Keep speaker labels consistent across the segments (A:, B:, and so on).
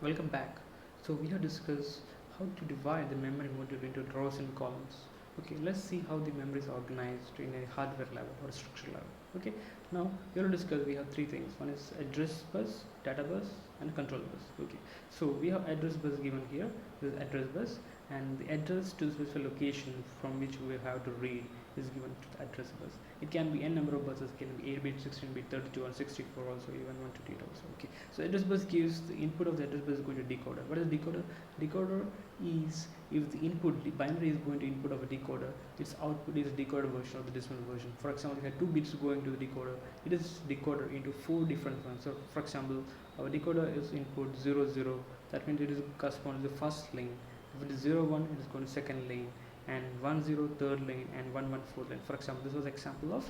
A: Welcome back. So we have discussed how to divide the memory module into rows and columns. Okay, let's see how the memory is organized in a hardware level or a structure level. Okay, now we will discuss. We have three things. One is address bus, data bus, and control bus. Okay, so we have address bus given here. This is address bus, and the address to the specific location from which we have to read is given to the address bus. It can be n number of buses. It can be 8-bit, 16-bit, 32, or 64 also, even 128 also. Okay, so address bus gives the input of the address bus is going to decoder. What is decoder? Decoder is if the input, the binary is going to input of a decoder, its output is a decoded version of the decimal version. For example, if you have 2 bits going to the decoder, it is decoded into 4 different ones. So for example, our decoder is input 00, that means it is corresponds to the first lane. If it is 01, it is going to second lane, and 10 third lane, and 11 fourth lane. For example, this was example of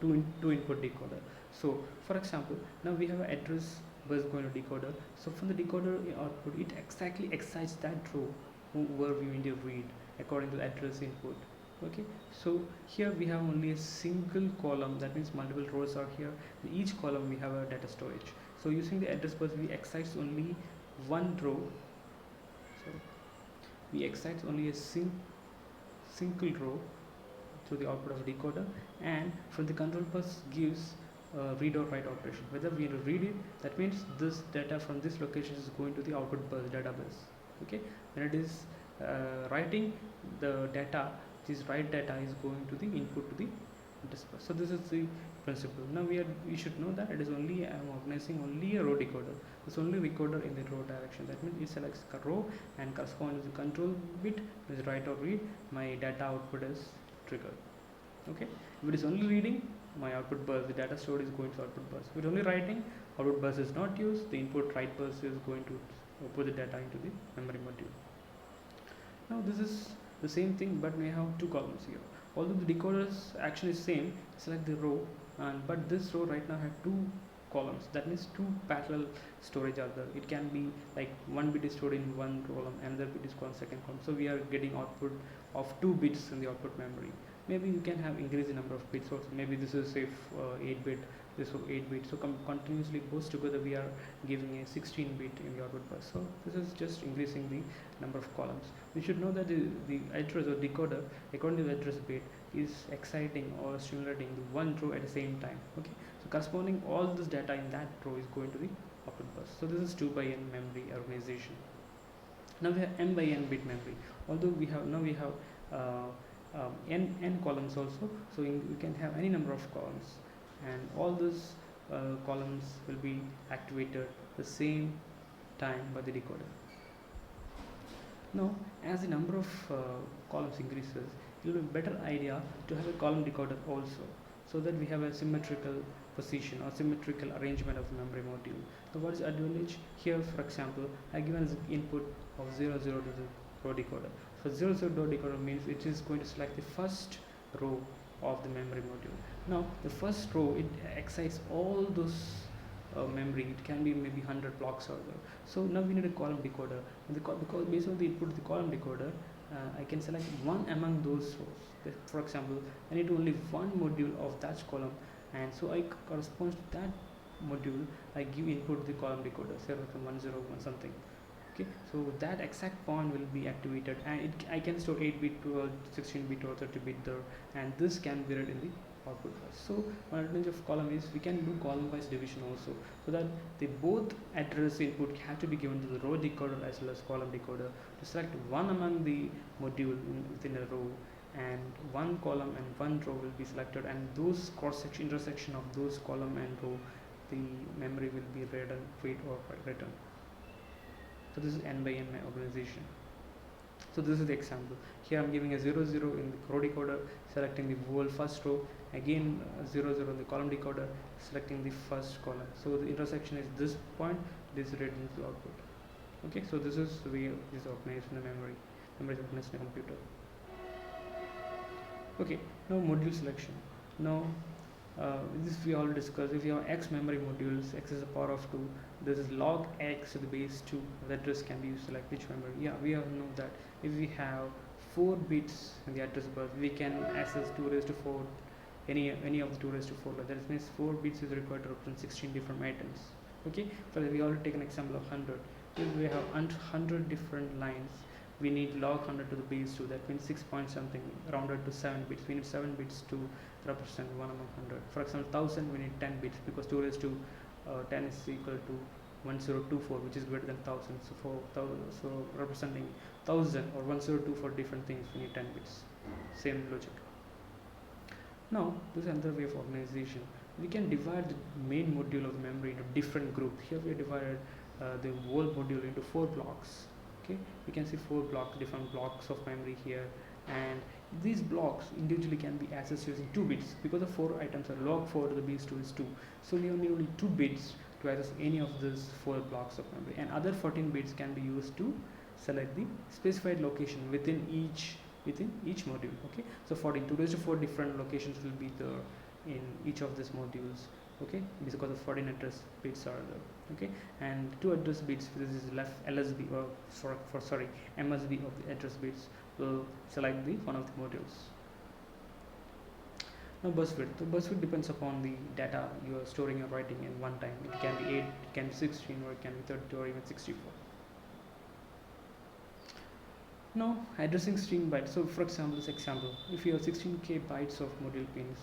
A: two input decoder. So for example, now we have an address bus going to decoder. So from the decoder output, it exactly excites that row where we need to read according to the address input. Okay, so here we have only a single column, that means multiple rows are here. In each column we have a data storage. So using the address bus, we excites only one row. So we excites only a single row to the output of a decoder, and from the control bus gives read or write operation. Whether we need to read it, that means this data from this location is going to the output bus, data bus. Okay, when it is writing the data, this write data is going to the input to the address bus. So this is the principle. Now we should know that it is only, I am organizing only a row decoder. It's only recorder in the row direction. That means it selects a row and corresponds to the control bit, which is write or read. My data output is triggered. Okay, if it is only reading, my output bus, the data stored is going to output bus. If it is only writing, output bus is not used, the input write bus is going to put the data into the memory module. Now this is the same thing, but we have two columns here. Although the decoder's action is same, select the row, but this row right now have two columns. That means two parallel storage are there. It can be like one bit is stored in one column, another bit is called second column. So we are getting output of 2 bits in the output memory. Maybe you can have increase the number of bits also. Maybe this is say 8-bit, this is 8-bit. So continuously both together we are giving a 16-bit in the output bus. So this is just increasing the number of columns. We should know that the address or decoder, according to the address bit, is exciting or stimulating the one row at the same time. Okay, so corresponding all this data in that row is going to the output bus. So this is 2 by n memory organization. Now we have m by n bit memory. Although we have n columns also, so we can have any number of columns, and all those columns will be activated the same time by the decoder. Now, as the number of columns increases, it will be a better idea to have a column decoder also, so that we have a symmetrical position or symmetrical arrangement of the memory module. So what is advantage here? For example, I given as input of 00 to the row decoder. So 00 row decoder means it is going to select the first row of the memory module. Now the first row, it excites all those memory. It can be maybe 100 blocks or so. So now we need a column decoder, and because based on the input of the column decoder, I can select one among those rows. For example, I need only one module of that column, and so I corresponds to that module. I give input to the column decoder, say from 101 something. Okay, so that exact point will be activated, and I can store 8-bit or 16-bit or 30-bit there, and this can be read in the output bus. So one advantage of column is we can do column wise division also, so that the both address input have to be given to the row decoder as well as column decoder to select one among the module within a row, and one column and one row will be selected, and those intersection of those column and row, the memory will be read or written. So this is n by n organization. So this is the example. Here I am giving a 00 in the row decoder, selecting the whole first row. Again 00 in the column decoder, selecting the first column. So the intersection is this point. This read into output. Okay, so this is the way this is organized in the memory. Memory is organized in a computer. Okay, now module selection. Now this we already discussed. If you have x memory modules, x is the power of 2. This is log x to the base 2. The address can be used to select which memory. Yeah, we have know that if we have 4 bits in the address bus, we can access 2 raised to 4, any of the 2 raised to 4. That means 4 bits is required to represent 16 different items. Okay, so we already take an example of 100. If we have 100 different lines, we need log 100 to the base 2, that means 6 point something rounded to 7 bits. We need 7 bits to represent 1 among 100. For example, 1000, we need 10 bits because 2 raised to 10 is equal to 1024, which is greater than 1000. So so representing 1000 or 1024 different things, we need 10 bits. Same logic. Now, this is another way of organization. We can divide the main module of memory into different groups. Here we have divided the whole module into 4 blocks. Okay, we can see 4 blocks, different blocks of memory here, and these blocks individually can be accessed using 2 bits because the 4 items are log 4 to the base 2 is 2. So we need only 2 bits to access any of these 4 blocks of memory, and other 14 bits can be used to select the specified location within each module. Okay, so 14 2 raised to 4 different locations will be there in each of these modules. Okay, because the 14 address bits are there. Okay, and 2 address bits, this is left LSB or sorry MSB of the address bits will select the one of the modules. Now bus width. The bus width depends upon the data you are storing or writing in one time. It can be 8, it can be 16, or it can be 32, or even 64. Now addressing string bytes. So for example, this example, if you have 16k bytes of module pins,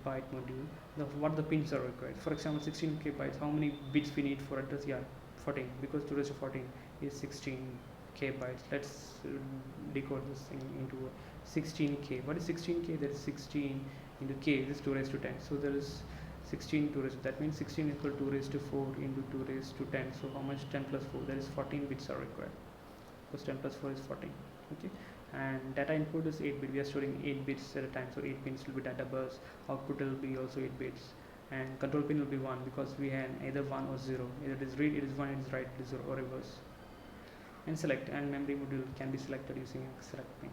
A: byte module, what the pins are required. For example, 16k bytes, how many bits we need for address? Yeah, 14, because 2 raised to 14 is 16k bytes. Let's decode this thing into 16k. What is 16k? That is 16 into k, this is 2 raised to 10. So there is 16 2 raised to, that means 16 equal to 2 raised to 4 into 2 raised to 10. So how much? 10 plus 4, that is 14 bits are required, because 10 plus 4 is 14. Okay, and data input is 8 bit. We are storing 8 bits at a time, so 8 pins will be data bus. Output will be also 8 bits, and control pin will be 1, because we have either 1 or 0. Either it is read, it is 1, it is write, it is 0, or reverse. And select, and memory module can be selected using a select pin.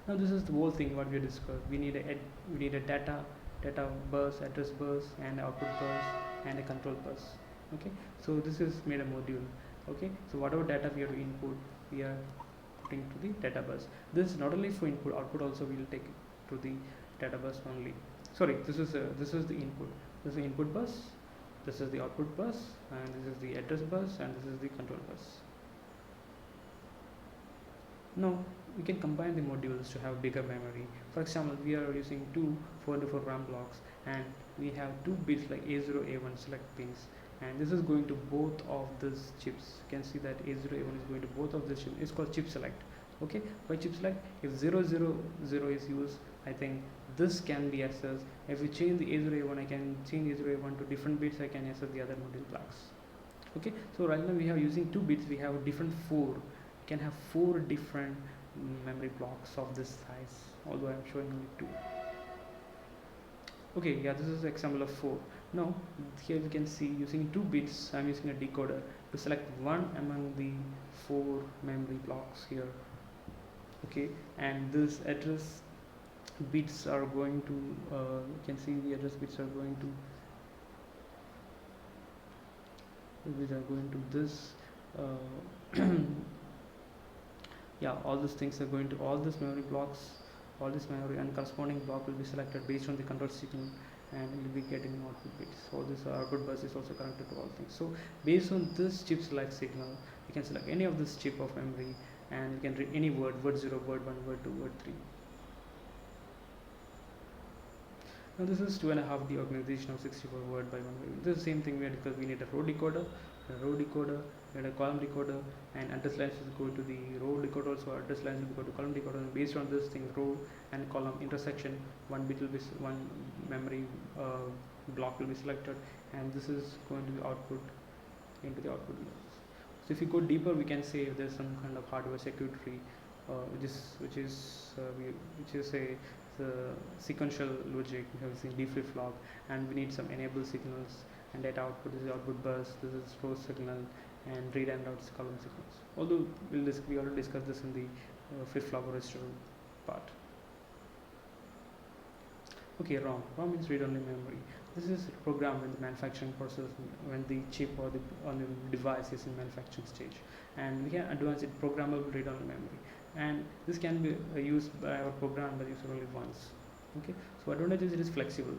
A: Now this is the whole thing what we discussed. We need a data bus, address bus, and output bus, and a control bus. Okay, so this is made a module. Okay, so whatever data we have to input, we are putting to the data bus. This is not only for input, output also we will take it to the data bus only. Sorry, this is the input. This is the input bus, this is the output bus, and this is the address bus, and this is the control bus. Now we can combine the modules to have bigger memory. For example, we are using two 4x4 RAM blocks, and we have 2 bits like A0 A1 select pins, and this is going to both of these chips. You can see that A0 A1 is going to both of these chips. It's called chip select. Okay, by chip select, if 000 is used, I think this can be accessed. If we change the A0 A1, I can change A0 A1 to different bits, I can access the other module blocks. Okay, so right now we have using 2 bits, we have different 4, can have 4 different memory blocks of this size, although I'm showing only 2. Okay, yeah, this is an example of 4. Now here we can see using 2 bits, I'm using a decoder to select one among the 4 memory blocks here. Okay, and this address bits are going to you can see the address bits are going to this yeah, all these things are going to all these memory blocks, all this memory, and corresponding block will be selected based on the control signal, and will be getting output bits. So this output bus is also connected to all things. So based on this chip select signal, you can select any of this chip of memory, and you can read any word 0, word 1, word 2, word 3. Now this is 2.5D organization of 64 word by 1 word. This is the same thing we had, because we need a row decoder, we had a column decoder, and address lines will go to the row decoder, so address lines will go to column decoder, and based on this thing, row and column intersection, one bit will be one memory block will be selected, and this is going to be output into the output blocks. So if you go deeper, we can say there's some kind of hardware circuitry, which is a the sequential logic. We have seen D flip-flop, and we need some enable signals, and data output is the output bus, this is row signal, and read and write column signals. Although we already discussed this in the flip-flop register part. Okay, ROM means read-only memory. This is a program in the manufacturing process, when the chip or the device is in manufacturing stage, and we can advance it programmable read-only memory, and this can be used by our program, but used only once. Okay, So advantage is it is flexible.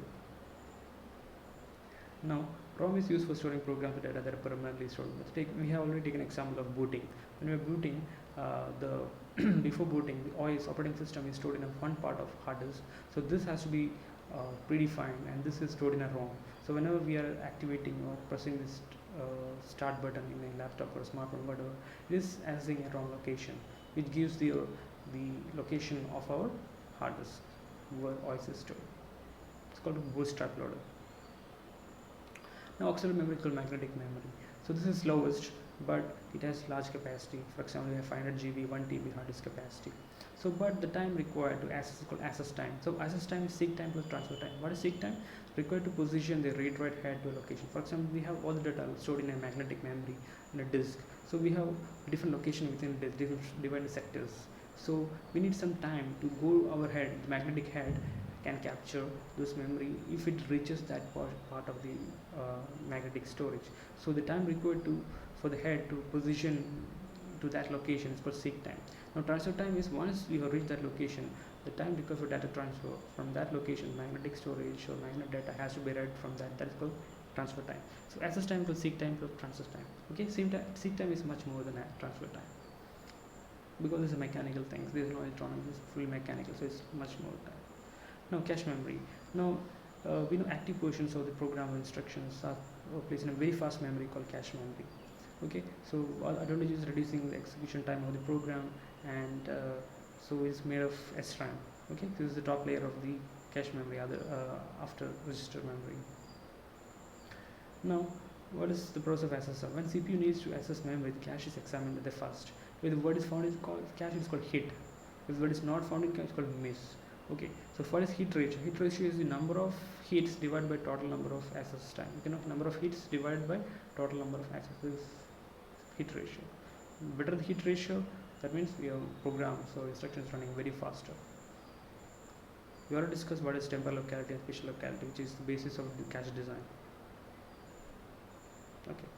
A: Now, ROM is used for storing programs data that are permanently stored. We have already taken example of booting. When we are booting, the before booting, the OS operating system is stored in a one part of hard disk. So this has to be predefined, and this is stored in a ROM. So whenever we are activating or pressing this start button in a laptop or a smartphone, whatever, it is accessing a ROM location, which gives the location of our hard disk where OS is stored. It's called a bootstrap loader. Now auxiliary memory is called magnetic memory. So this is slowest, but it has large capacity. For example, we have 500 GB, 1 TB hard disk capacity. So but the time required to access is called access time. So access time is seek time plus transfer time. What is seek time? Required to position the read-write head to a location. For example, we have all the data stored in a magnetic memory in a disk. So we have different location within the different divided sectors. So we need some time to go our head, the magnetic head can capture this memory if it reaches that part of the magnetic storage. So the time required for the head to position to that location is called seek time. Now transfer time is once you have reached that location, the time required for data transfer from that location, magnetic storage or magnetic data has to be read from that. That is called transfer time. So access time equals seek time plus transfer time. Okay, same time, seek time is much more than transfer time because it's a mechanical thing. There is no electronics; it's fully mechanical, so it's much more time. Now cache memory. Now we know active portions of the program instructions are placed in a very fast memory called cache memory. Okay, so advantage is reducing the execution time of the program, and so it's made of SRAM. Okay, this is the top layer of the cache memory after register memory. Now what is the process of accessor? When CPU needs to access memory, the cache is examined at the first. If the word is found in cache, is called hit. If the word is not found in cache, it's called miss. Okay, so what is hit ratio? Hit ratio is the number of hits divided by total number of access time. Number of hits divided by total number of accesses. Hit ratio. Better the hit ratio, that means we have program, so instruction is running very faster. We already discussed what is temporal locality and spatial locality, which is the basis of the cache design. Okay.